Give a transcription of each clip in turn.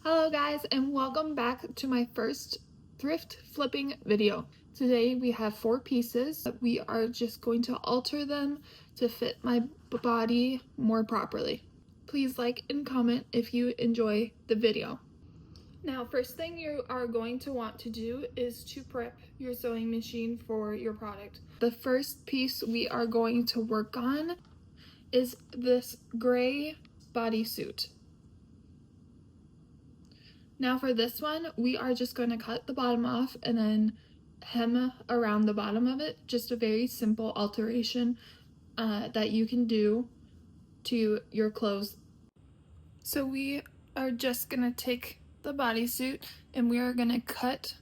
Hello guys, and welcome back to my first thrift flipping video. Today we have 4 pieces. We are just going to alter them to fit my body more properly. Please like and comment if you enjoy the video. Now, first thing you are going to want to do is to prep your sewing machine for your product. The first piece we are going to work on is this gray bodysuit. Now for this one, we are just going to cut the bottom off and then hem around the bottom of it. Just a very simple alteration that you can do to your clothes. So we are just going to take the bodysuit and we are going to cut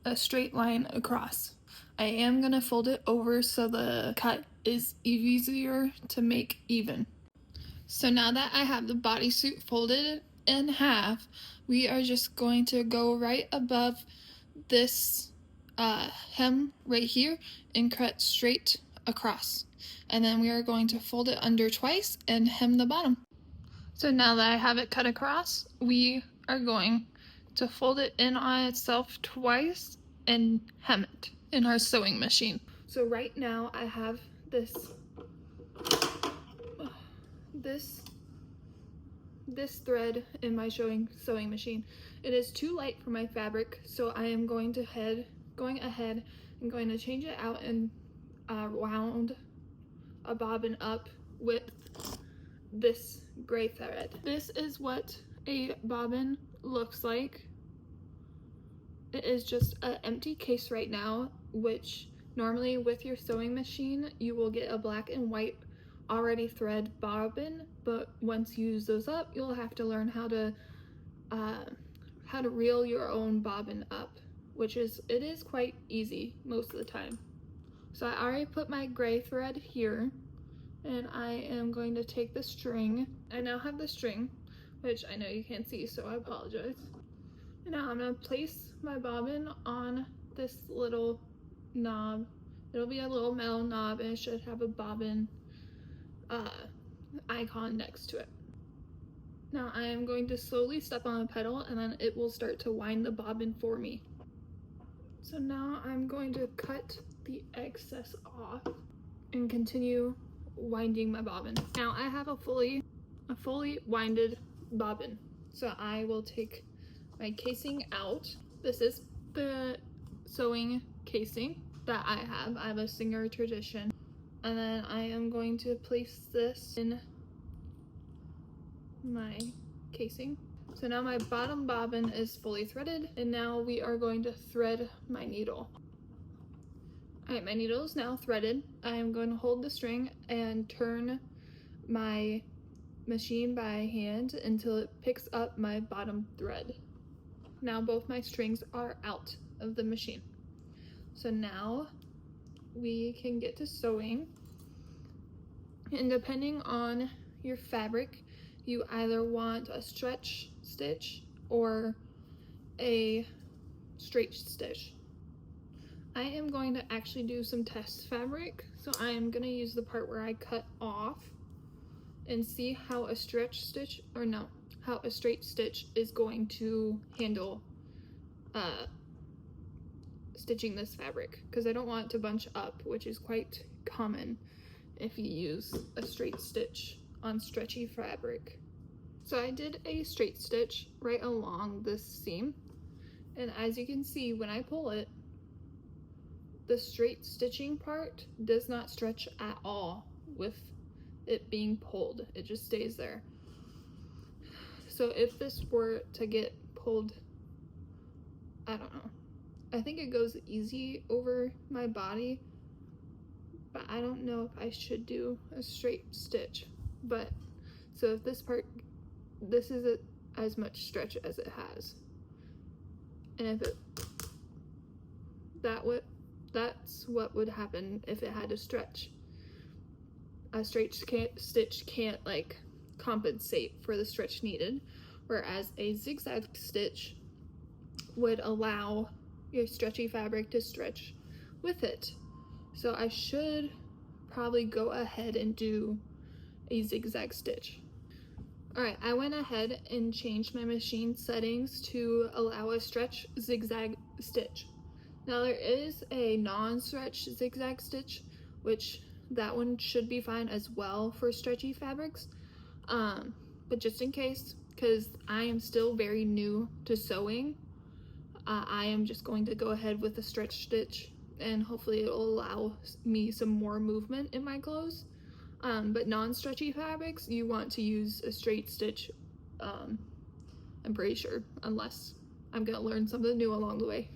a straight line across. I am going to fold it over so the cut is easier to make even. So now that I have the bodysuit folded in half, we are just going to go right above this hem right here and cut straight across. And then we are going to fold it under twice and hem the bottom. So now that I have it cut across, we are going to fold it in on itself twice and hem it in our sewing machine. So right now I have this thread in my sewing machine. It is too light for my fabric, so I am going ahead and going to change it out and wound a bobbin up with this gray thread. This is what a bobbin looks like. It is just an empty case right now, which normally with your sewing machine you will get a black and white already thread bobbin, but once you use those up, you'll have to learn how to reel your own bobbin up, which is quite easy most of the time. So I already put my gray thread here, and I am going to take the string. I now have the string, which I know you can't see, so I apologize. And now I'm gonna place my bobbin on this little knob. It'll be a little metal knob, and it should have a bobbin icon next to it. Now I am going to slowly step on the pedal and then it will start to wind the bobbin for me. So now I'm going to cut the excess off and continue winding my bobbin. Now I have a fully winded bobbin. So I will take my casing out. This is the sewing casing that I have. I have a Singer Tradition. And then I am going to place this in my casing. So now my bottom bobbin is fully threaded, and now we are going to thread my needle. Alright, my needle is now threaded. I am going to hold the string and turn my machine by hand until it picks up my bottom thread. Now both my strings are out of the machine. So now we can get to sewing, and depending on your fabric, you either want a stretch stitch or a straight stitch. I am going to actually do some test fabric, so I am going to use the part where I cut off and see how a straight stitch is going to handle stitching this fabric, because I don't want it to bunch up, which is quite common if you use a straight stitch on stretchy fabric. So I did a straight stitch right along this seam, and as you can see, when I pull it, the straight stitching part does not stretch at all with it being pulled. It just stays there. So if this were to get pulled, I don't know, I think it goes easy over my body, but I don't know if I should do a straight stitch. But so if this is as much stretch as it has, and if that's what would happen if it had to stretch. A straight stitch can't like compensate for the stretch needed, whereas a zigzag stitch would allow your stretchy fabric to stretch with it. So I should probably go ahead and do a zigzag stitch. Alright, I went ahead and changed my machine settings to allow a stretch zigzag stitch. Now there is a non-stretch zigzag stitch, which that one should be fine as well for stretchy fabrics. But just in case, because I am still very new to sewing, I am just going to go ahead with a stretch stitch, and hopefully it will allow me some more movement in my clothes. But non-stretchy fabrics, you want to use a straight stitch, I'm pretty sure, unless I'm gonna learn something new along the way.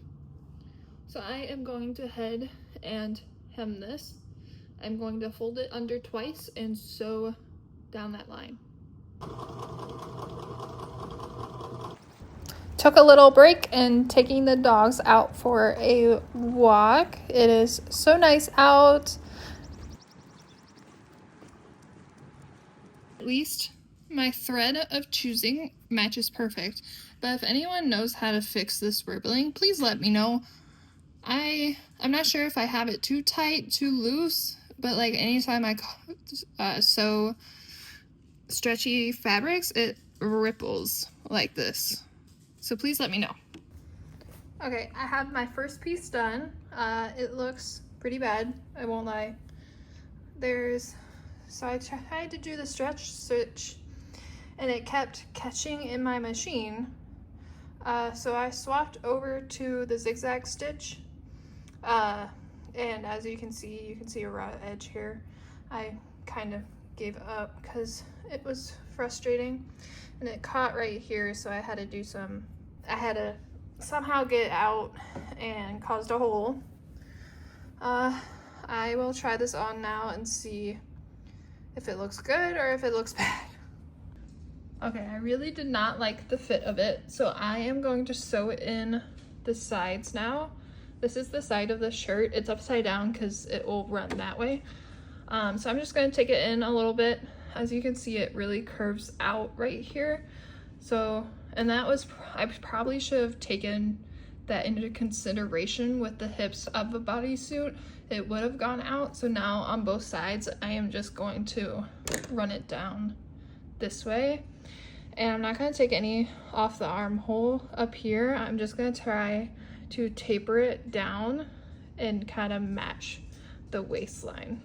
So I am going to head and hem this. I'm going to fold it under twice and sew down that line. Took a little break and taking the dogs out for a walk. It is so nice out. At least my thread of choosing matches perfect. But if anyone knows how to fix this ribbling, please let me know. I'm not sure if I have it too tight, too loose, but like anytime I sew stretchy fabrics, it ripples like this. So please let me know. Okay, I have my first piece done. It looks pretty bad, I won't lie. So I tried to do the stretch stitch and it kept catching in my machine. So I swapped over to the zigzag stitch. And as you can see a raw edge here. I kind of gave up because it was frustrating and it caught right here, so I had to somehow get it out and caused a hole. I will try this on now and see if it looks good or if it looks bad. Okay, I really did not like the fit of it, so I am going to sew in the sides now. This is the side of the shirt. It's upside down because it will run that way. So I'm just going to take it in a little bit. As you can see, it really curves out right here. So, and I probably should have taken that into consideration with the hips of the bodysuit. It would have gone out. So now on both sides, I am just going to run it down this way. And I'm not going to take any off the armhole up here. I'm just going to try to taper it down and kind of match the waistline.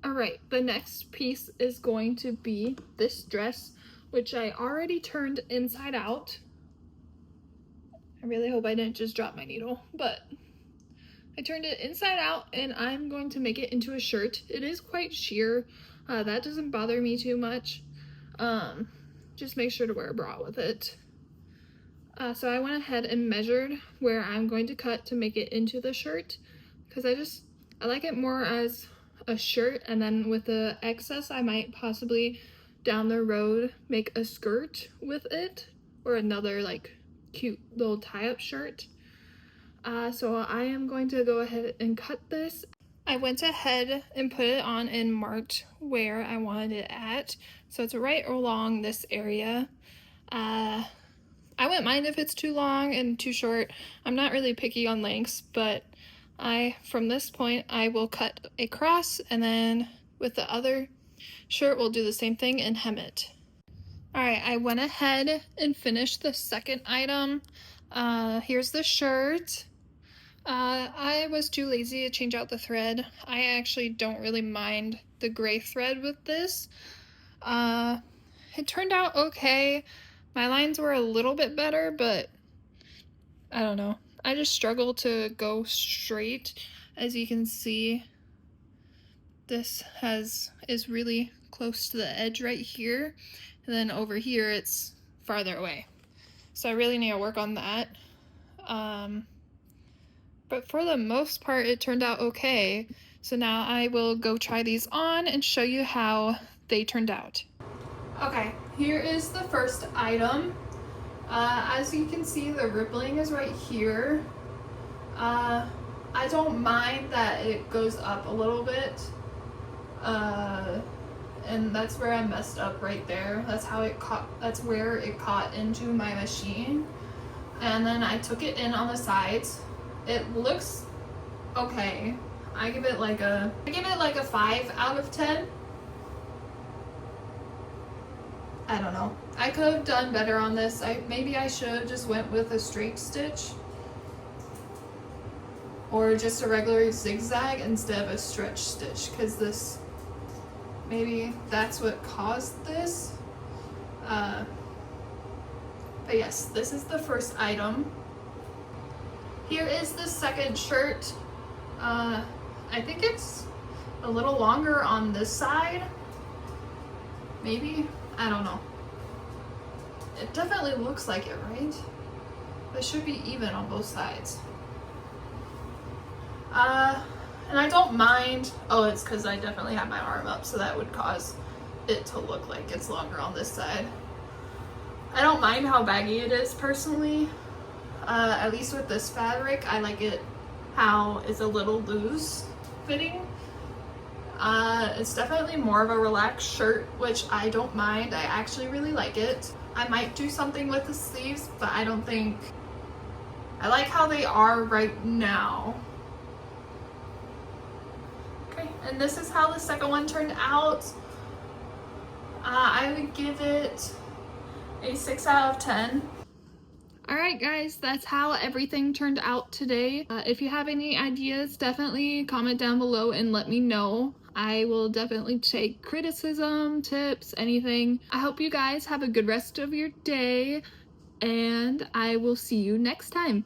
All right, the next piece is going to be this dress, which I already turned inside out. I really hope I didn't just drop my needle, but I turned it inside out and I'm going to make it into a shirt. It is quite sheer. That doesn't bother me too much. Just make sure to wear a bra with it. So I went ahead and measured where I'm going to cut to make it into the shirt, because I like it more as a shirt, and then with the excess I might possibly down the road make a skirt with it, or another like cute little tie-up shirt. So I am going to go ahead and cut this. I went ahead and put it on and marked where I wanted it at, so it's right along this area. I wouldn't mind if it's too long and too short. I'm not really picky on lengths, but from this point, I will cut a cross, and then with the other shirt, we'll do the same thing and hem it. All right, I went ahead and finished the second item. Here's the shirt. I was too lazy to change out the thread. I actually don't really mind the gray thread with this. It turned out okay. My lines were a little bit better, but I don't know. I just struggle to go straight. As you can see, this is really close to the edge right here, and then over here it's farther away. So I really need to work on that. But for the most part, it turned out okay. So now I will go try these on and show you how they turned out. Okay, here is the first item. As you can see, the rippling is right here. I don't mind that it goes up a little bit. And that's where I messed up right there. That's where it caught into my machine. And then I took it in on the sides. It looks okay. I give it like a 5 out of 10. I don't know. I could have done better on this. Maybe I should have just went with a straight stitch or just a regular zigzag instead of a stretch stitch, because this, maybe that's what caused this. But yes, this is the first item. Here is the second shirt. I think it's a little longer on this side. Maybe? I don't know. It definitely looks like it, right? It should be even on both sides. And I don't mind. Oh, it's because I definitely have my arm up, so that would cause it to look like it's longer on this side. I don't mind how baggy it is personally. At least with this fabric, I like it how it's a little loose fitting. It's definitely more of a relaxed shirt, which I don't mind. I actually really like it. I might do something with the sleeves, but I don't think, I like how they are right now. Okay, and this is how the second one turned out. I would give it a 6 out of 10. Alright guys, that's how everything turned out today. If you have any ideas, definitely comment down below and let me know. I will definitely take criticism, tips, anything. I hope you guys have a good rest of your day, and I will see you next time.